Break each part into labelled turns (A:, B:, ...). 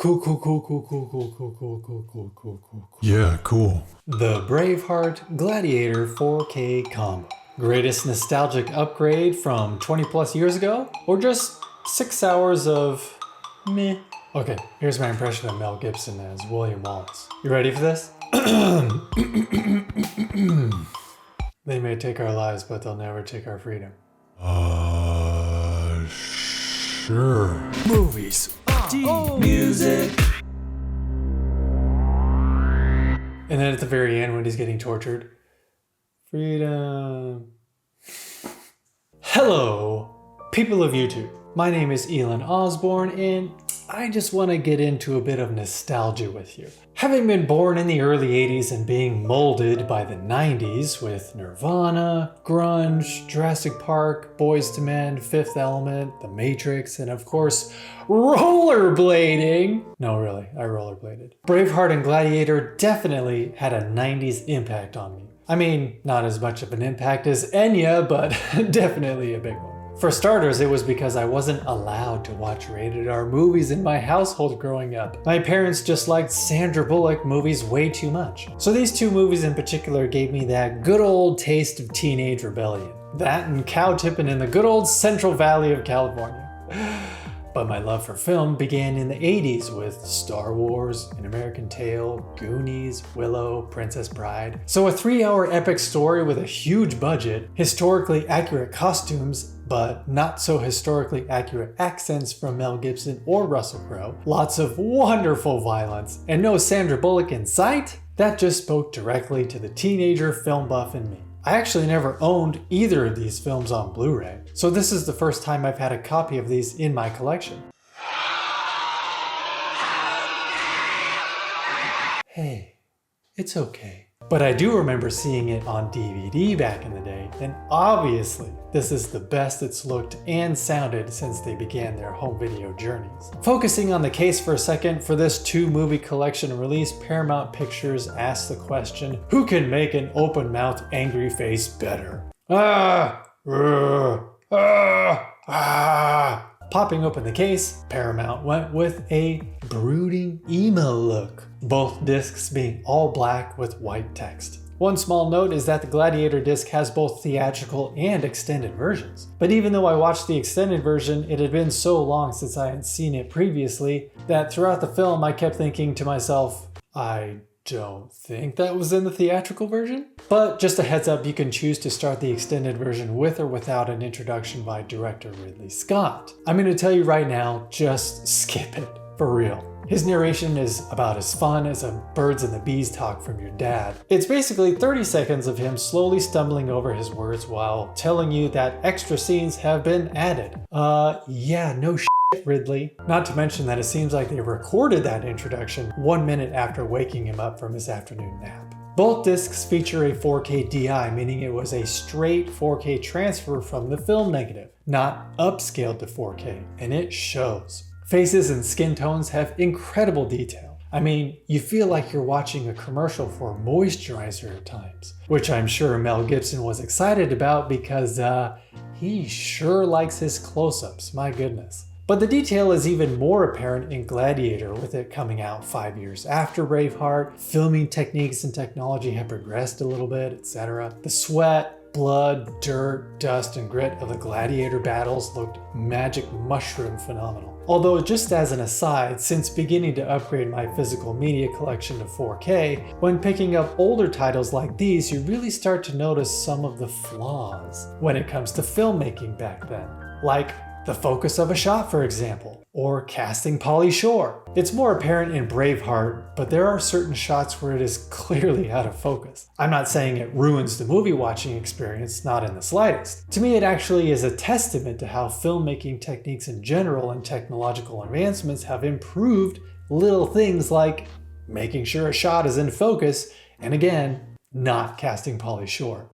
A: Cool.
B: Yeah, cool.
A: The Braveheart Gladiator 4K combo. Greatest nostalgic upgrade from 20 plus years ago? Or just 6 hours of meh? Okay, here's my impression of Mel Gibson as William Wallace. You ready for this? They may take our lives, but they'll never take our freedom.
B: Sure.
A: Movies. Music. And then at the very end when he's getting tortured, freedom. Hello, people of YouTube. My name is Elon Osborne and I just want to get into a bit of nostalgia with you. Having been born in the early 80s and being molded by the 90s with Nirvana, grunge, Jurassic Park, Boyz II Men, Fifth Element, The Matrix, and of course, rollerblading. No, really, I rollerbladed. Braveheart and Gladiator definitely had a 90s impact on me. I mean, not as much of an impact as Enya, but definitely a big one. For starters, it was because I wasn't allowed to watch rated R movies in my household growing up. My parents just liked Sandra Bullock movies way too much. So these two movies in particular gave me that good old taste of teenage rebellion. That and cow tipping in the good old Central Valley of California. But my love for film began in the 80s with Star Wars, An American Tail, Goonies, Willow, Princess Bride. So a 3-hour epic story with a huge budget, historically accurate costumes, but not so historically accurate accents from Mel Gibson or Russell Crowe, lots of wonderful violence, and no Sandra Bullock in sight? That just spoke directly to the teenager film buff in me. I actually never owned either of these films on Blu-ray, so this is the first time I've had a copy of these in my collection. Hey, it's okay. But I do remember seeing it on DVD back in the day, and obviously this is the best it's looked and sounded since they began their home video journeys. Focusing on the case for a second, for this 2-movie collection release, Paramount Pictures asked the question, who can make an open-mouthed angry face better? Popping open the case, Paramount went with a brooding emo look, both discs being all black with white text. One small note is that the Gladiator disc has both theatrical and extended versions. But even though I watched the extended version, it had been so long since I had seen it previously that throughout the film I kept thinking to myself, I don't think that was in the theatrical version. But just a heads up, you can choose to start the extended version with or without an introduction by director Ridley Scott. I'm going to tell you right now, just skip it, for real. His narration is about as fun as a birds and the bees talk from your dad. It's basically 30 seconds of him slowly stumbling over his words while telling you that extra scenes have been added. Yeah, no shit, Ridley. Not to mention that it seems like they recorded that introduction 1 minute after waking him up from his afternoon nap. Both discs feature a 4K DI, meaning it was a straight 4K transfer from the film negative, not upscaled to 4K, and it shows. Faces and skin tones have incredible detail. I mean, you feel like you're watching a commercial for moisturizer at times, which I'm sure Mel Gibson was excited about because he sure likes his close-ups, my goodness. But the detail is even more apparent in Gladiator, with it coming out 5 years after Braveheart. Filming techniques and technology have progressed a little bit, etc. The sweat, blood, dirt, dust, and grit of the Gladiator battles looked magic mushroom phenomenal. Although, just as an aside, since beginning to upgrade my physical media collection to 4K, when picking up older titles like these, you really start to notice some of the flaws when it comes to filmmaking back then. Like the focus of a shot, for example, or casting Pauly Shore. It's more apparent in Braveheart, but there are certain shots where it is clearly out of focus. I'm not saying it ruins the movie watching experience, not in the slightest. To me, it actually is a testament to how filmmaking techniques in general and technological advancements have improved little things like making sure a shot is in focus, and again, not casting Pauly Shore.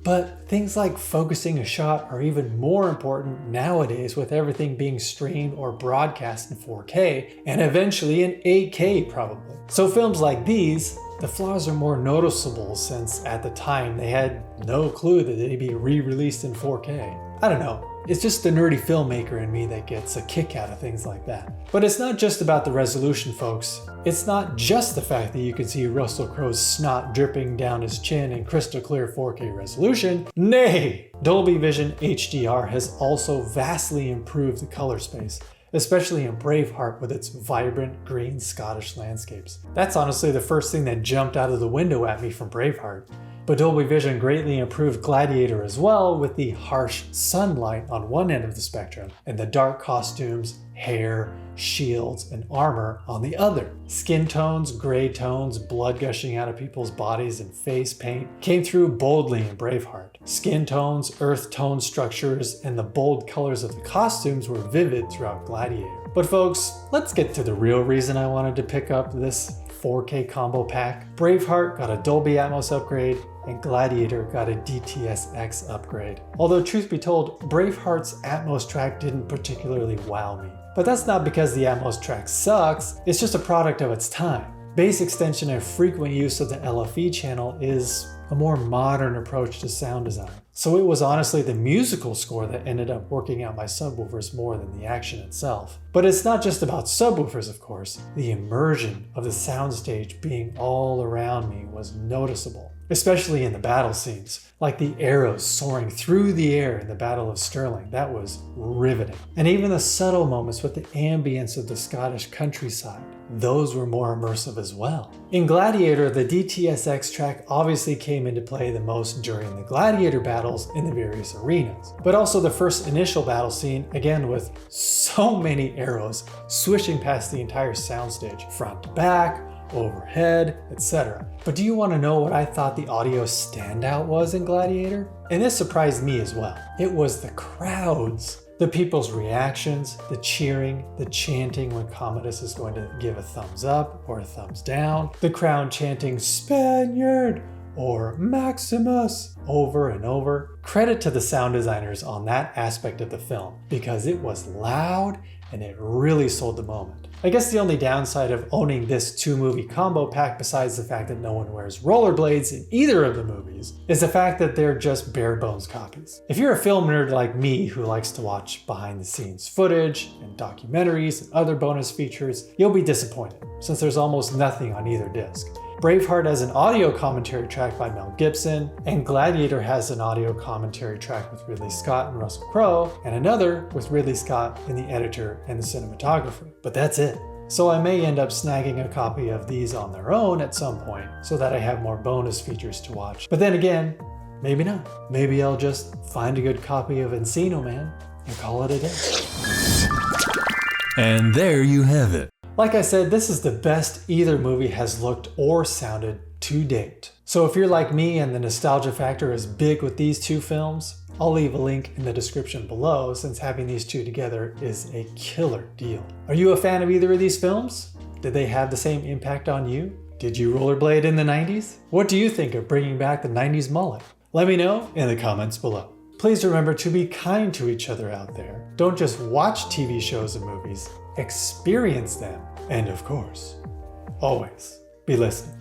A: But things like focusing a shot are even more important nowadays, with everything being streamed or broadcast in 4K and eventually in 8K probably. So films like these, the flaws are more noticeable since at the time they had no clue that they'd be re-released in 4K. I don't know, It's just the nerdy filmmaker in me that gets a kick out of things like that. But it's not just about the resolution, folks. It's not just the fact that you can see Russell Crowe's snot dripping down his chin in crystal clear 4K resolution. Nay! Dolby Vision HDR has also vastly improved the color space, especially in Braveheart with its vibrant green Scottish landscapes. That's honestly the first thing that jumped out of the window at me from Braveheart. But Dolby Vision greatly improved Gladiator as well, with the harsh sunlight on one end of the spectrum and the dark costumes, hair, shields, and armor on the other. Skin tones, gray tones, blood gushing out of people's bodies, and face paint came through boldly in Braveheart. Skin tones, earth tone structures, and the bold colors of the costumes were vivid throughout Gladiator. But folks, let's get to the real reason I wanted to pick up this 4K combo pack. Braveheart got a Dolby Atmos upgrade, and Gladiator got a DTS X upgrade. Although truth be told, Braveheart's Atmos track didn't particularly wow me. But that's not because the Atmos track sucks, it's just a product of its time. Bass extension and frequent use of the LFE channel is a more modern approach to sound design. So it was honestly the musical score that ended up working out my subwoofers more than the action itself. But it's not just about subwoofers, of course. The immersion of the soundstage being all around me was noticeable, especially in the battle scenes, like the arrows soaring through the air in the Battle of Stirling. That was riveting. And even the subtle moments with the ambience of the Scottish countryside, those were more immersive as well. In Gladiator, the DTS-X track obviously came into play the most during the Gladiator battles in the various arenas, but also the first initial battle scene, again with so many arrows swishing past the entire soundstage, front to back, overhead, etc. But do you want to know what I thought the audio standout was in Gladiator? And this surprised me as well. It was the crowds. The people's reactions, the cheering, the chanting when Commodus is going to give a thumbs up or a thumbs down, the crowd chanting Spaniard or Maximus over and over. Credit to the sound designers on that aspect of the film, because it was loud and it really sold the moment. I guess the only downside of owning this 2-movie combo pack, besides the fact that no one wears rollerblades in either of the movies, is the fact that they're just Barebones copies. If you're a film nerd like me who likes to watch behind the scenes footage and documentaries and other bonus features, you'll be disappointed, since there's almost nothing on either disc. Braveheart has an audio commentary track by Mel Gibson, and Gladiator has an audio commentary track with Ridley Scott and Russell Crowe, and another with Ridley Scott and the editor and the cinematographer. But that's it. So I may end up snagging a copy of these on their own at some point, so that I have more bonus features to watch. But then again, maybe not. Maybe I'll just find a good copy of Encino Man and call it a day.
B: And there you have it.
A: Like I said, this is the best either movie has looked or sounded to date. So if you're like me and the nostalgia factor is big with these two films, I'll leave a link in the description below, since having these two together is a killer deal. Are you a fan of either of these films? Did they have the same impact on you? Did you rollerblade in the 90s? What do you think of bringing back the 90s mullet? Let me know in the comments below. Please remember to be kind to each other out there. Don't just watch TV shows and movies, experience them. And of course, always be listening.